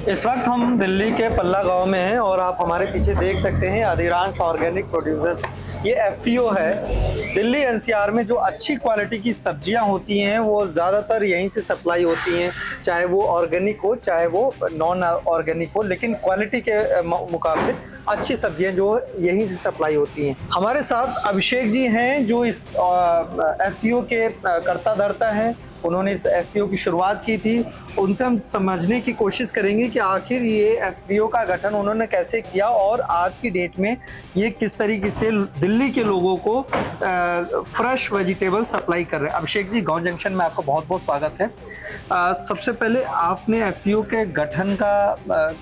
इस वक्त हम दिल्ली के पल्ला गांव में हैं और आप हमारे पीछे देख सकते हैं अधिरांश ऑर्गेनिक प्रोड्यूसर्स। ये एफपीओ है। दिल्ली एनसीआर में जो अच्छी क्वालिटी की सब्जियां होती हैं वो ज़्यादातर यहीं से सप्लाई होती हैं, चाहे वो ऑर्गेनिक हो चाहे वो नॉन ऑर्गेनिक हो, लेकिन क्वालिटी के मुकाबले अच्छी सब्जियां जो यहीं से सप्लाई होती हैं। हमारे साथ अभिषेक जी हैं जो इस एफपीओ के कर्ता धर्ता हैं। उन्होंने इस एफपीओ की शुरुआत की थी। उनसे हम समझने की कोशिश करेंगे कि आखिर ये एफपीओ का गठन उन्होंने कैसे किया और आज की डेट में ये किस तरीके से दिल्ली के लोगों को फ्रेश वेजिटेबल सप्लाई कर रहे हैं। अभिषेक जी, गांव जंक्शन में आपका बहुत बहुत स्वागत है। सबसे पहले आपने एफपीओ के गठन का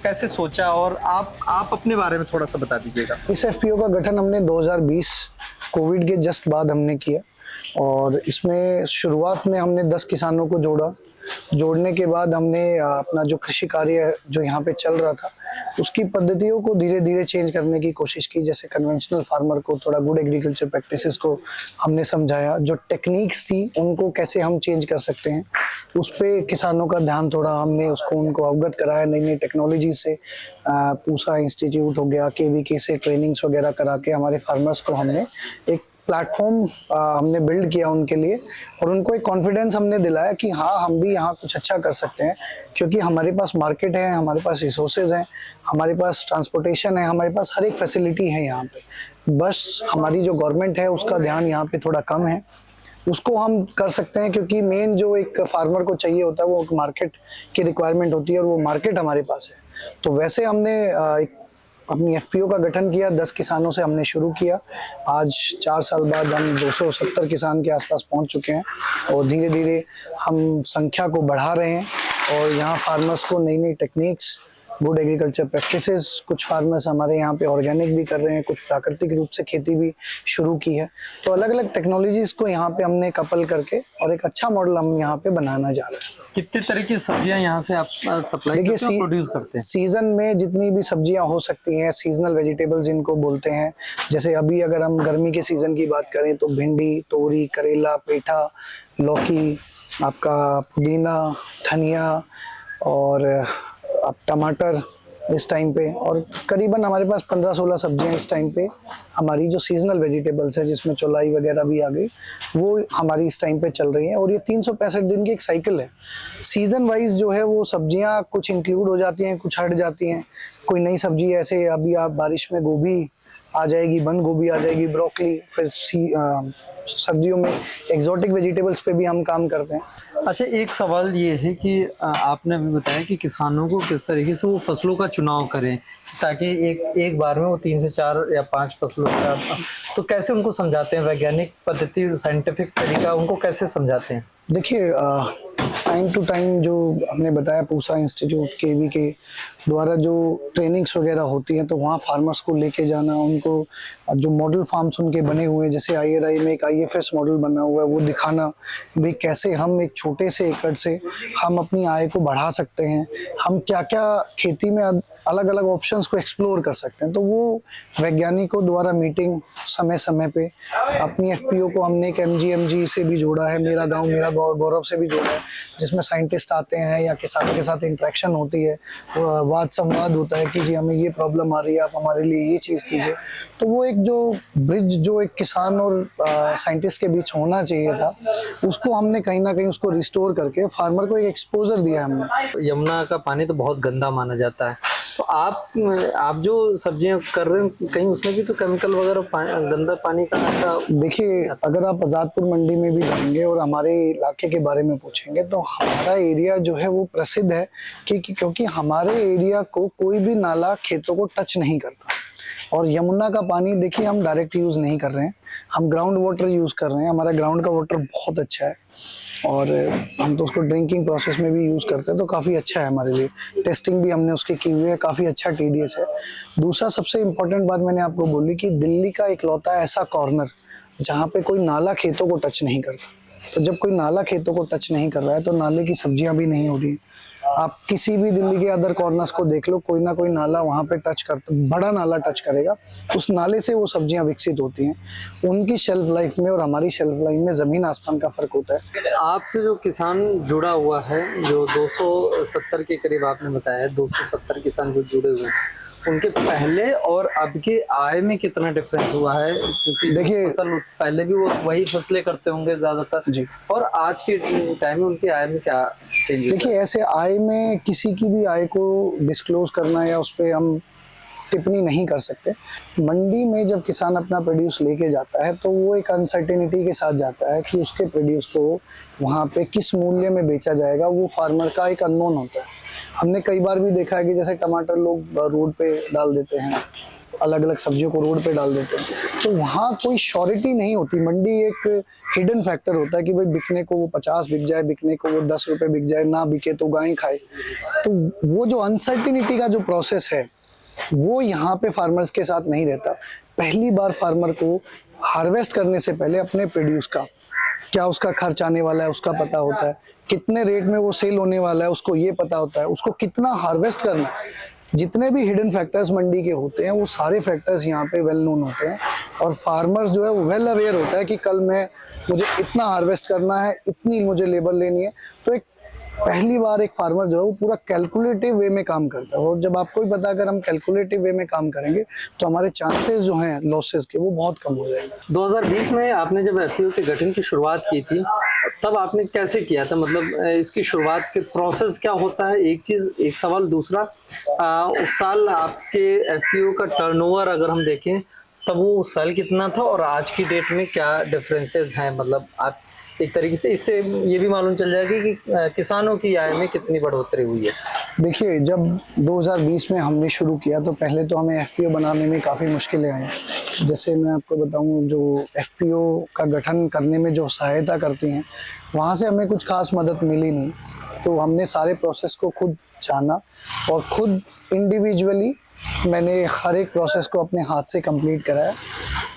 कैसे सोचा और आप अपने बारे में थोड़ा सा बता दीजिएगा। इस एफपीओ का गठन हमने 2020 कोविड के जस्ट बाद हमने किया और इसमें शुरुआत में हमने 10 किसानों को जोड़ने के बाद हमने अपना जो कृषि कार्य जो यहाँ पे चल रहा था उसकी पद्धतियों को धीरे धीरे चेंज करने की कोशिश की। जैसे कन्वेंशनल फार्मर को थोड़ा गुड एग्रीकल्चर प्रैक्टिसेस को हमने समझाया, जो टेक्निक्स थी उनको कैसे हम चेंज कर सकते हैं उस पे किसानों का ध्यान थोड़ा हमने उनको अवगत कराया। नई नई टेक्नोलॉजी से पूसा इंस्टीट्यूट हो गया, केवीके से ट्रेनिंग्स वगैरह करा के हमारे फार्मर्स को हमने एक प्लेटफॉर्म हमने बिल्ड किया उनके लिए और उनको एक कॉन्फिडेंस हमने दिलाया कि हाँ हम भी यहाँ कुछ अच्छा कर सकते हैं, क्योंकि हमारे पास मार्केट है, हमारे पास रिसोर्सेज हैं, हमारे पास ट्रांसपोर्टेशन है, हमारे पास हर एक फैसिलिटी है यहाँ पे। बस हमारी जो गवर्नमेंट है उसका ध्यान यहाँ पे थोड़ा कम है, उसको हम कर सकते हैं। क्योंकि मेन जो एक फार्मर को चाहिए होता है वो मार्केट की रिक्वायरमेंट होती है और वो मार्केट हमारे पास है। तो वैसे हमने एक अपनी एफपीओ का गठन किया, 10 किसानों से हमने शुरू किया। आज 4 साल बाद हम 270 किसान के आसपास पहुंच चुके हैं और धीरे धीरे हम संख्या को बढ़ा रहे हैं और यहाँ फार्मर्स को नई नई टेक्निक्स, गुड एग्रीकल्चर प्रैक्टिसेस, कुछ फार्मर्स हमारे यहाँ पे ऑर्गेनिक भी कर रहे हैं, कुछ प्राकृतिक रूप से खेती भी शुरू की है। तो अलग अलग टेक्नोलॉजीज को यहाँ पे हमने कपल करके और एक अच्छा मॉडल हम यहाँ पे बनाना जा रहे हैं। कितने तरह की सब्जियां यहाँ से आप सप्लाई करते हैं, प्रोड्यूस करते हैं? सीजन में जितनी भी सब्जियां हो सकती हैं, सीजनल वेजिटेबल्स इनको बोलते हैं। जैसे अभी अगर हम गर्मी के सीजन की बात करें तो भिंडी, तोरी, करेला, पेठा, लौकी, आपका पुदीना, धनिया और आप टमाटर इस टाइम पे, और करीबन हमारे पास 15-16 सब्जियां इस टाइम पे हमारी जो सीजनल वेजिटेबल्स है जिसमें चौलाई वगैरह भी आ गई वो हमारी इस टाइम पे चल रही हैं। और ये 365 दिन की एक साइकिल है। सीजन वाइज जो है वो सब्जियां कुछ इंक्लूड हो जाती हैं, कुछ हट जाती हैं। कोई नई सब्जी ऐसे अभी आप बारिश में गोभी आ जाएगी, बंद गोभी आ जाएगी, ब्रोकली, फिर सर्दियों में एक्सोटिक वेजिटेबल्स पे भी हम काम करते हैं। अच्छा, एक सवाल ये है कि आपने अभी बताया कि किसानों को किस तरीके से वो फसलों का चुनाव करें ताकि एक बार में वो 3 से 4 या 5 फसलों का, तो कैसे उनको समझाते हैं? वैज्ञानिक पद्धति, साइंटिफिक तरीका उनको कैसे समझाते हैं? देखिए, टाइम टू टाइम जो हमने बताया पूसा इंस्टीट्यूट केवी के द्वारा जो ट्रेनिंग्स वगैरह होती हैं तो वहाँ फार्मर्स को लेके जाना, उनको जो मॉडल फार्म्स उनके बने हुए हैं, जैसे आईआरआई में एक आईएफएस मॉडल बना हुआ है, वो दिखाना भी कैसे हम एक छोटे से एकड़ से हम अपनी आय को बढ़ा सकते हैं, हम क्या क्या खेती में अलग अलग ऑप्शंस को एक्सप्लोर कर सकते हैं। तो वो वैज्ञानिकों द्वारा मीटिंग समय समय पे, अपनी एफपीओ को हमने एक एमजीएमजी से भी जोड़ा है, मेरा गांव मेरा गौरव से भी जोड़ा है, जिसमें साइंटिस्ट आते हैं या किसानों के साथ इंटरेक्शन होती है, वाद संवाद होता है कि जी हमें ये प्रॉब्लम आ रही है, आप हमारे लिए ये चीज़ कीजिए। तो वो एक जो ब्रिज जो एक किसान और साइंटिस्ट के बीच होना चाहिए था, उसको हमने कहीं ना कहीं उसको रिस्टोर करके फार्मर को एक एक्सपोजर दिया हमने। यमुना का पानी तो बहुत गंदा माना जाता है, तो आप जो सब्जियां कर रहे हैं कहीं उसमें भी तो केमिकल वगैरह गंदा पानी का देखिए, अगर आप आजादपुर मंडी में भी जाएंगे और हमारे इलाके के बारे में पूछेंगे तो हमारा एरिया जो है वो प्रसिद्ध है क्योंकि हमारे एरिया को कोई भी नाला खेतों को टच नहीं करता। और यमुना का पानी देखिए हम डायरेक्ट यूज़ नहीं कर रहे हैं, हम ग्राउंड वाटर यूज़ कर रहे हैं। हमारा ग्राउंड का वाटर बहुत अच्छा है और हम तो उसको ड्रिंकिंग प्रोसेस में भी यूज़ करते हैं, तो काफ़ी अच्छा है हमारे लिए। टेस्टिंग भी हमने उसकी की हुई है, काफ़ी अच्छा टीडीएस है। दूसरा सबसे इम्पोर्टेंट बात मैंने आपको बोली कि दिल्ली का इकलौता ऐसा कॉर्नर जहाँ पे कोई नाला खेतों को टच नहीं करता। तो जब कोई नाला खेतों को टच नहीं कर रहा है तो नाले की सब्जियां भी नहीं हो रही हैं। आप किसी भी दिल्ली के अदर कॉर्नर्स को देख लो, कोई ना कोई नाला वहाँ पे टच करता, बड़ा नाला टच करेगा, उस नाले से वो सब्जियां विकसित होती हैं। उनकी शेल्फ लाइफ में और हमारी शेल्फ लाइफ में ज़मीन आसमान का फ़र्क होता है। आपसे जो किसान जुड़ा हुआ है, जो 270 के करीब आपने बताया, 270 किसान जो जुड़े हुए हैं, उनके पहले और अब के आय में कितना डिफरेंस हुआ है? क्योंकि देखिए, फसल पहले भी वो वही फसलें करते होंगे ज्यादातर जी, और आज के टाइम में उनकी आय में क्या चेंज? देखिए ऐसे आय में किसी की भी आय को डिस्क्लोज करना या उस पर हम टिप्पणी नहीं कर सकते। मंडी में जब किसान अपना प्रोड्यूस लेके जाता है तो वो एक अनसर्टेनिटी के साथ जाता है कि उसके प्रोड्यूस को वहाँ पे किस मूल्य में बेचा जाएगा, वो फार्मर का एक अननोन होता है। हमने कई बार भी देखा है कि जैसे टमाटर लोग रोड पे डाल देते हैं, अलग अलग सब्जियों को रोड पे डाल देते हैं, तो वहाँ कोई श्योरिटी नहीं होती। मंडी एक हिडन फैक्टर होता है कि भाई बिकने को वो 50 बिक जाए, बिकने को वो 10 रुपये बिक जाए, ना बिके तो गाय खाए। तो वो जो अनसर्टेनिटी का जो प्रोसेस है वो यहाँ पे फार्मर्स के साथ नहीं रहता। पहली बार फार्मर को हार्वेस्ट करने से पहले अपने प्रोड्यूस का क्या उसका खर्च आने वाला है उसका पता होता है, कितने रेट में वो सेल होने वाला है उसको ये पता होता है, उसको कितना हार्वेस्ट करना है। जितने भी हिडन फैक्टर्स मंडी के होते हैं वो सारे फैक्टर्स यहाँ पे वेल नोन होते हैं और फार्मर जो है वो वेल अवेयर होता है कि कल मुझे इतना हार्वेस्ट करना है, इतनी मुझे लेबर लेनी है। तो एक पहली बार एक फार्मर जो है वो पूरा कैलकुलेटिव वे में काम करता है और जब आपको ही पता अगर हम कैलकुलेटिव वे में काम करेंगे तो हमारे चांसेस जो हैं लॉसेस के वो बहुत कम हो जाएंगे। 2020 में आपने जब एफपीओ के गठन की शुरुआत की थी तब आपने कैसे किया था? मतलब इसकी शुरुआत के प्रोसेस क्या होता है, एक चीज, एक सवाल। दूसरा, उस साल आपके एफपीओ का टर्नओवर अगर हम देखें तब वो उस साल कितना था और आज की डेट में क्या डिफरेंसेस हैं? मतलब आप एक तरीके से इससे ये भी मालूम चल जाएगा कि किसानों की आय में कितनी बढ़ोतरी हुई है। देखिए, जब 2020 में हमने शुरू किया तो पहले तो हमें एफपीओ बनाने में काफ़ी मुश्किलें आई। जैसे मैं आपको बताऊं, जो एफपीओ का गठन करने में जो सहायता करती हैं वहाँ से हमें कुछ खास मदद मिली नहीं। तो हमने सारे प्रोसेस को खुद जाना और खुद इंडिविजुअली मैंने हर एक प्रोसेस को अपने हाथ से कंप्लीट कराया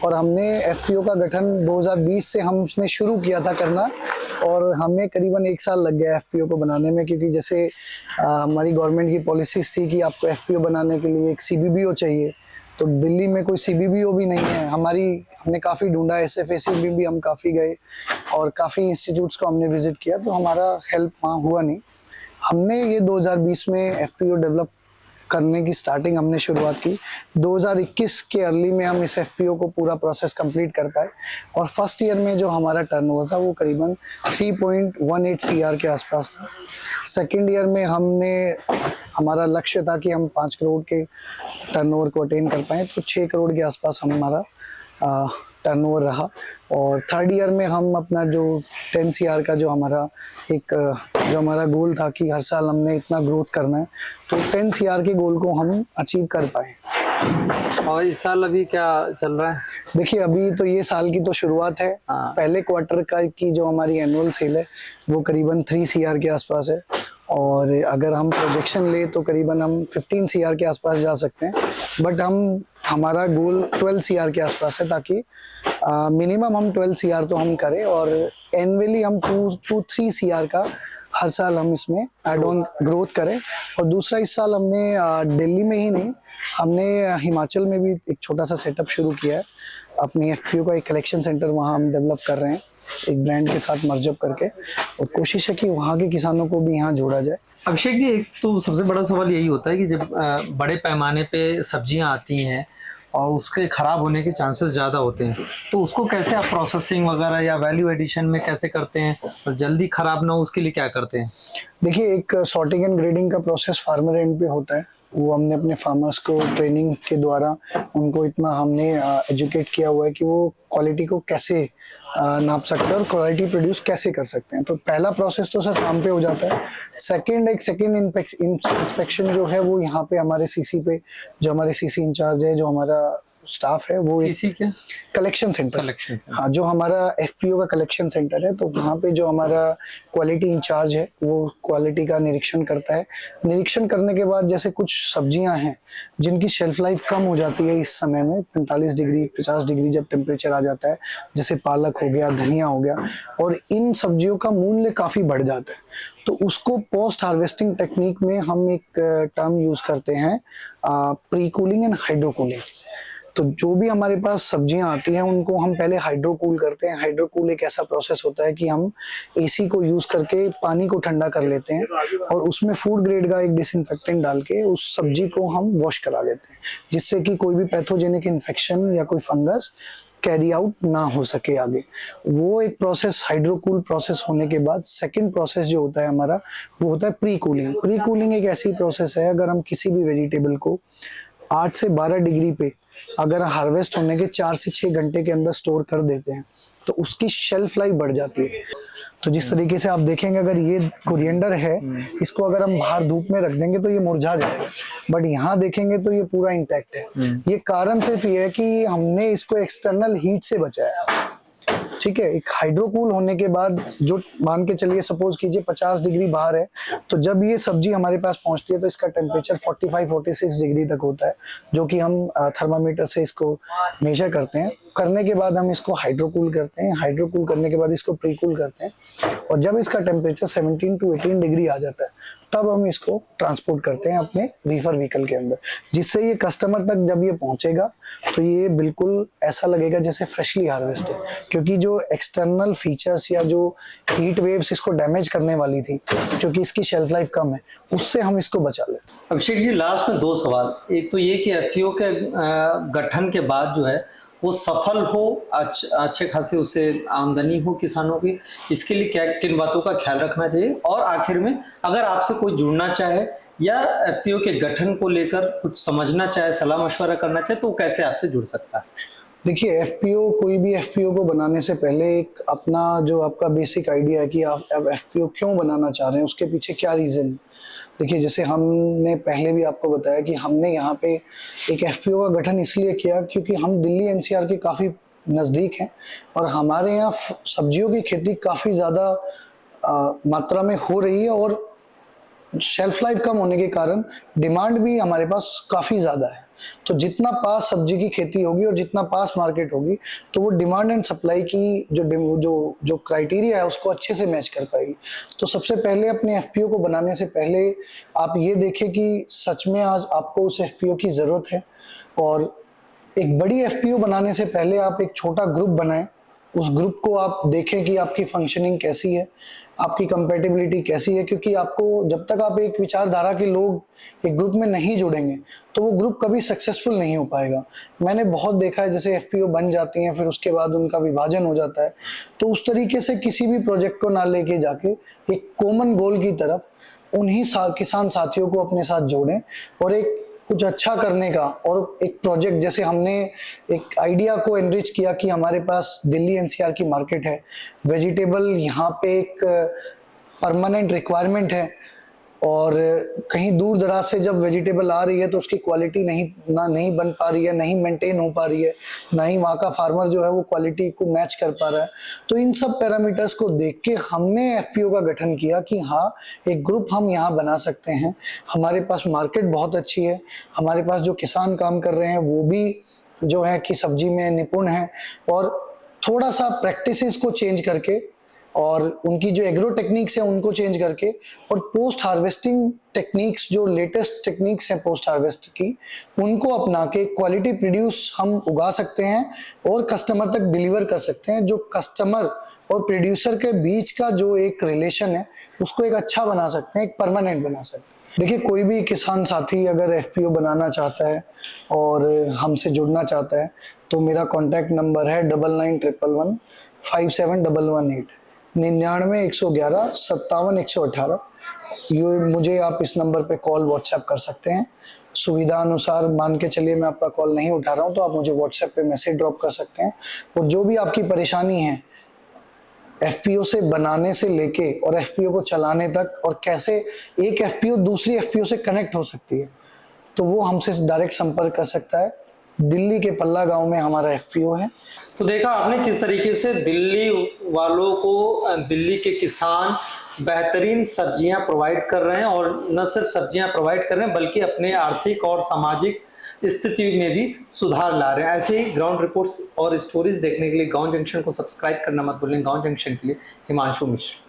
और हमने एफपीओ का गठन 2020 से हमने शुरू किया था करना और हमें करीबन 1 साल लग गया एफपीओ को बनाने में, क्योंकि जैसे हमारी गवर्नमेंट की पॉलिसीज थी कि आपको एफपीओ बनाने के लिए एक सीबीबीओ चाहिए। तो दिल्ली में कोई सीबीबीओ भी नहीं है। हमने काफ़ी ढूंढा, एसएफएसी भी हम काफ़ी गए और काफ़ी इंस्टीट्यूट्स को हमने विजिट किया, तो हमारा हेल्प वहाँ हुआ नहीं। हमने ये 2020 में एफपीओ डेवलप करने की स्टार्टिंग हमने शुरुआत की। 2021 के अर्ली में हम इस एफपीओ को पूरा प्रोसेस कंप्लीट कर पाए और फर्स्ट ईयर में जो हमारा टर्नओवर था वो करीबन 3.18 सीआर के आसपास था। सेकेंड ईयर में हमारा लक्ष्य था कि हम 5 करोड़ के टर्नओवर को अटेन कर पाएँ, तो 6 करोड़ के आसपास हमारा टर्नओवर रहा। और थर्ड ईयर में हम अपना जो 10 सीआर का जो हमारा गोल था कि हर साल हमने इतना ग्रोथ करना है, तो 10 सीआर के गोल को हम अचीव कर पाए। और इस साल अभी क्या चल रहा है? देखिए, अभी तो ये साल की तो शुरुआत है। पहले क्वार्टर की जो हमारी एनुअल सेल है वो करीबन 3 सीआर के आसपास है और अगर हम प्रोजेक्शन ले तो करीबन हम 15 सीआर के आसपास जा सकते हैं, बट हमारा गोल 12 सीआर के आसपास है, ताकि मिनिमम हम 12 सीआर तो हम करें और एनुअली हम 2-3 सीआर का हर साल हम इसमें एड ऑन ग्रोथ करें। और दूसरा, इस साल हमने दिल्ली में ही नहीं, हमने हिमाचल में भी एक छोटा सा सेटअप शुरू किया है। अपनी एफपीओ का एक कलेक्शन सेंटर वहाँ हम डेवलप कर रहे हैं एक ब्रांड के साथ मर्जअप करके, और कोशिश है कि वहाँ के किसानों को भी यहाँ जोड़ा जाए। अभिषेक जी, एक तो सबसे बड़ा सवाल यही होता है कि जब बड़े पैमाने पे सब्जियां आती हैं और उसके खराब होने के चांसेस ज़्यादा होते हैं, तो उसको कैसे आप प्रोसेसिंग वगैरह या वैल्यू एडिशन में कैसे करते हैं और जल्दी खराब ना हो उसके लिए क्या करते हैं? देखिए, एक सॉर्टिंग एंड ग्रेडिंग का प्रोसेस फार्मर एंड पे होता है। वो हमने अपने फार्मर्स को ट्रेनिंग के द्वारा उनको इतना हमने एजुकेट किया हुआ है कि वो क्वालिटी को कैसे नाप सकते हैं और क्वालिटी प्रोड्यूस कैसे कर सकते हैं। तो पहला प्रोसेस तो सर फार्म पे हो जाता है। सेकंड इंस्पेक्शन जो है वो यहाँ पे हमारे सीसी पे, जो हमारे सीसी इंचार्ज है, जो हमारा स्टाफ है, वो सीसी क्या? Collection centre. हाँ, जो हमारा एफपीओ का कलेक्शन सेंटर है, तो वहाँ पे जो हमारा क्वालिटी इंचार्ज है वो क्वालिटी का निरीक्षण करता है। निरीक्षण करने के बाद जैसे कुछ सब्जियां हैं जिनकी शेल्फ लाइफ कम हो जाती है इस समय में, 45 डिग्री 50 डिग्री जब टेम्परेचर आ जाता है, जैसे पालक हो गया, धनिया हो गया, और इन सब्जियों का मूल्य काफ़ी बढ़ जाता है, तो तो उसको पोस्ट हार्वेस्टिंग टेक्निक में हम एक टर्म यूज करते हैं, pre cooling and hydro cooling. तो जो भी हमारे पास सब्जियां आती हैं उनको हम पहले हाइड्रो कूल करते हैं। हाइड्रो कूल एक ऐसा प्रोसेस होता है कि हम एसी को यूज करके पानी को ठंडा कर लेते हैं और उसमें फूड ग्रेड का एक डिसइंफेक्टेंट डाल के उस सब्जी को हम वॉश करा लेते हैं, जिससे कि कोई भी पैथोजेनिक इन्फेक्शन या कोई फंगस कैरी आउट ना हो सके आगे। वो एक प्रोसेस हाइड्रोकूल प्रोसेस होने के बाद सेकंड प्रोसेस जो होता है हमारा, वो होता है प्री कूलिंग। प्री कूलिंग एक ऐसी प्रोसेस है, अगर हम किसी भी वेजिटेबल को 8 से 12 डिग्री पे अगर हार्वेस्ट होने के 4 से 6 घंटे के अंदर स्टोर कर देते हैं तो उसकी शेल्फ लाइफ बढ़ जाती है। तो जिस तरीके से आप देखेंगे, अगर ये कोरिएंडर है, इसको अगर हम बाहर धूप में रख देंगे तो ये मुरझा जाएगा, बट यहाँ देखेंगे तो ये पूरा इंटैक्ट है। ये कारण सिर्फ ये है कि हमने इसको एक्सटर्नल हीट से बचाया। ठीक है, एक हाइड्रोकूल होने के बाद जो मान के चलिए सपोज कीजिए 50 डिग्री बाहर है, तो जब ये सब्जी हमारे पास पहुंचती है तो इसका टेम्परेचर 45-46 डिग्री तक होता है, जो कि हम थर्मामीटर से इसको मेजर करते हैं। करने के बाद हम इसको हाइड्रोकूल करते हैं। हाइड्रोकूल करने के बाद इसको प्रीकूल करते हैं, और जब इसका टेम्परेचर 17 to 18 डिग्री आ जाता है तब हम इसको ट्रांसपोर्ट करते हैं अपने रीफर व्हीकल के अंदर, जिससे ये कस्टमर तक जब ये पहुंचेगा तो ये बिल्कुल ऐसा लगेगा जैसे फ्रेशली हार्वेस्टेड, क्योंकि जो एक्सटर्नल फीचर्स या जो हीट वेव्स इसको डैमेज करने वाली थी, क्योंकि इसकी शेल्फ लाइफ कम है, उससे हम इसको बचा लेते हैं। अभिषेक जी, लास्ट में 2 सवाल। एक तो ये कि एफपीओ के गठन के बाद जो है वो सफल हो, अच्छे खासे उसे आमदनी हो किसानों की, इसके लिए क्या किन बातों का ख्याल रखना चाहिए? और आखिर में अगर आपसे कोई जुड़ना चाहे या एफपीओ के गठन को लेकर कुछ समझना चाहे, सलाह मशवरा करना चाहे, तो कैसे आपसे जुड़ सकता है? देखिए, एफपीओ, कोई भी एफपीओ को बनाने से पहले एक अपना जो आपका बेसिक आइडिया है कि आप एफपीओ क्यों बनाना चाह रहे हैं, उसके पीछे क्या रीज़न है। देखिए, जैसे हमने पहले भी आपको बताया कि हमने यहाँ पे एक एफपीओ का गठन इसलिए किया क्योंकि हम दिल्ली एनसीआर के काफ़ी नज़दीक हैं और हमारे यहाँ सब्जियों की खेती काफ़ी ज़्यादा मात्रा में हो रही है, और शेल्फ लाइफ कम होने के कारण डिमांड भी हमारे पास काफ़ी ज़्यादा है। तो जितना पास सब्जी की खेती होगी और जितना पास मार्केट होगी, तो वो डिमांड एंड सप्लाई की जो क्राइटेरिया है उसको अच्छे से मैच कर पाएगी। तो सबसे पहले अपने एफपीओ को बनाने से पहले आप ये देखें कि सच में आज आपको उस एफपीओ की ज़रूरत है, और एक बड़ी एफपीओ बनाने से पहले आप एक छोटा ग्रुप बनाएं। उस ग्रुप को आप देखें कि आपकी फंक्शनिंग कैसी है, आपकी कंपेटिबिलिटी कैसी है, क्योंकि आपको जब तक आप एक विचारधारा के लोग एक ग्रुप में नहीं जुड़ेंगे तो वो ग्रुप कभी सक्सेसफुल नहीं हो पाएगा। मैंने बहुत देखा है, जैसे एफपीओ बन जाती हैं फिर उसके बाद उनका विभाजन हो जाता है। तो उस तरीके से किसी भी प्रोजेक्ट को ना लेके जाके एक कॉमन गोल की तरफ उन्हीं किसान साथियों को अपने साथ जोड़ें और एक कुछ अच्छा करने का, और एक प्रोजेक्ट जैसे हमने एक आइडिया को एनरिच किया कि हमारे पास दिल्ली एनसीआर की मार्केट है, वेजिटेबल यहाँ पे एक परमानेंट रिक्वायरमेंट है, और कहीं दूर दराज से जब वेजिटेबल आ रही है तो उसकी क्वालिटी नहीं बन पा रही है, नहीं मेंटेन हो पा रही है, ना ही वहाँ का फार्मर जो है वो क्वालिटी को मैच कर पा रहा है। तो इन सब पैरामीटर्स को देख के हमने एफपीओ का गठन किया कि हाँ, एक ग्रुप हम यहाँ बना सकते हैं। हमारे पास मार्केट बहुत अच्छी है, हमारे पास जो किसान काम कर रहे हैं वो भी जो है कि सब्जी में निपुण है, और थोड़ा सा प्रैक्टिसेस को चेंज करके और उनकी जो एग्रो टेक्निक्स है उनको चेंज करके, और पोस्ट हार्वेस्टिंग टेक्निक्स जो लेटेस्ट टेक्निक्स हैं पोस्ट हार्वेस्ट की, उनको अपना के क्वालिटी प्रोड्यूस हम उगा सकते हैं और कस्टमर तक डिलीवर कर सकते हैं। जो कस्टमर और प्रोड्यूसर के बीच का जो एक रिलेशन है उसको एक अच्छा बना सकते हैं, एक परमानेंट बना सकते हैं। देखिए, कोई भी किसान साथी अगर एफपीओ बनाना चाहता है और हमसे जुड़ना चाहता है तो मेरा कॉन्टैक्ट नंबर है 9911 57118 99 111 57 118। ये मुझे आप इस नंबर पे कॉल व्हाट्सएप कर सकते हैं। सुविधा अनुसार मान के चलिए मैं आपका कॉल नहीं उठा रहा हूँ तो आप मुझे व्हाट्सएप पे मैसेज ड्रॉप कर सकते हैं, और जो भी आपकी परेशानी है एफपीओ से बनाने से लेके और एफपीओ को चलाने तक, और कैसे एक एफपीओ दूसरी एफपीओ से कनेक्ट हो सकती है, तो वो हमसे डायरेक्ट संपर्क कर सकता है। दिल्ली के पल्ला गांव में हमारा एफपीओ है। तो देखा आपने किस तरीके से दिल्ली वालों को, दिल्ली के किसान बेहतरीन सब्जियां प्रोवाइड कर रहे हैं, और न सिर्फ सब्जियां प्रोवाइड कर रहे हैं बल्कि अपने आर्थिक और सामाजिक स्थिति में भी सुधार ला रहे हैं। ऐसे ही ग्राउंड रिपोर्ट्स और स्टोरीज देखने के लिए गांव जंक्शन को सब्सक्राइब करना मत भूलें। गांव जंक्शन के लिए हिमांशु मिश्र।